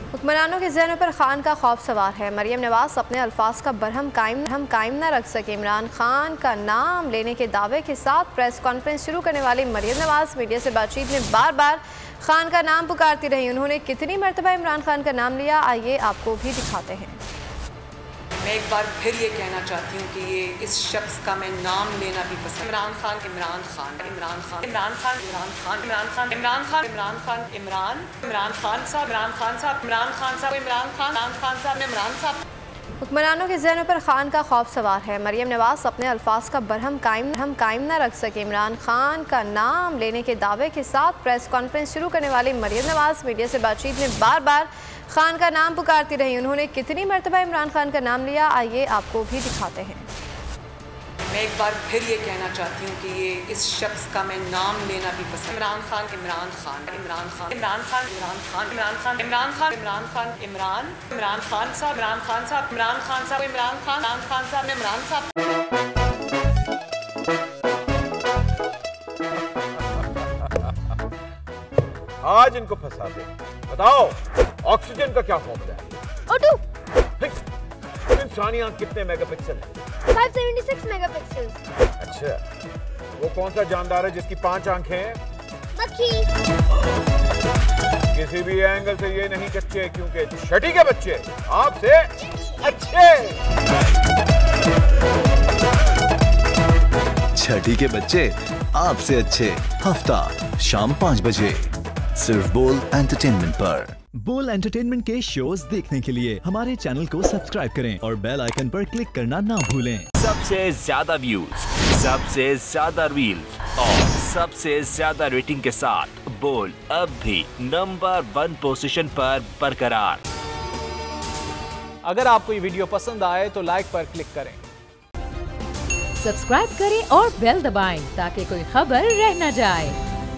हुक्मरानों के ज़हनों पर खान का खौफ सवार है। मरियम नवाज अपने अल्फाज का बरहम कायम न रख सके। इमरान खान का नाम लेने के दावे के साथ प्रेस कॉन्फ्रेंस शुरू करने वाली मरियम नवाज मीडिया से बातचीत में बार बार खान का नाम पुकारती रही। उन्होंने कितनी मरतबा इमरान खान का नाम लिया, आइए आपको भी दिखाते हैं। मैं एक बार फिर ये कहना चाहती हूँ कि ये इस शख्स का मैं नाम लेना भी पसंद। इमरान खान इमरान खान इमरान खान इमरान खान इमरान खान इमरान खान इमरान खान इमरान खान इमरान इमरान खान साहब इमरान खान साहब इमरान खान साहब इमरान खान साहब इमरान साहब। हुक्मरानों के ज़हनों पर खान का खौफ सवार है। मरियम नवाज अपने अल्फाज का बरहम कायम न रख सके। इमरान खान का नाम लेने के दावे के साथ प्रेस कॉन्फ्रेंस शुरू करने वाली मरियम नवाज मीडिया से बातचीत में बार बार खान का नाम पुकारती रही। उन्होंने कितनी मरतबा इमरान खान का नाम लिया, आइए आपको भी दिखाते हैं। मैं एक बार फिर ये कहना चाहती हूँ कि ये इस शख्स का मैं नाम लेना भी पसंद। इमरान खान इमरान खान इमरान खान इमरान खान इमरान खान इमरान खान इमरान खान इमरान खान इमरान इमरान खान साहब इमरान खान साहब इमरान खान साहब इमरान खान साहब इमरान साहब। आज इनको फंसा दे। बताओ ऑक्सीजन का क्या फॉर्मूला है? O2। इंसानी आंख कितने मेगापिक्सल है? 576 मेगापिक्सल। अच्छा, वो कौन सा जानदार है जिसकी 5 आंखें हैं? मक्खी। किसी भी एंगल से ये नहीं कच्चे, क्योंकि छठी के बच्चे आपसे अच्छे। छठी के बच्चे आपसे अच्छे। हफ्ता शाम 5 बजे सिर्फ बोल एंटरटेनमेंट पर। बोल एंटरटेनमेंट के शोज देखने के लिए हमारे चैनल को सब्सक्राइब करें और बेल आइकन पर क्लिक करना ना भूलें। सबसे ज्यादा व्यूज, सबसे ज्यादा रील्स और सबसे ज्यादा रेटिंग के साथ बोल अब भी नंबर 1 पोजीशन पर बरकरार। अगर आपको ये वीडियो पसंद आए तो लाइक पर क्लिक करें, सब्सक्राइब करें और बेल दबाएं ताकि कोई खबर रह न जाए।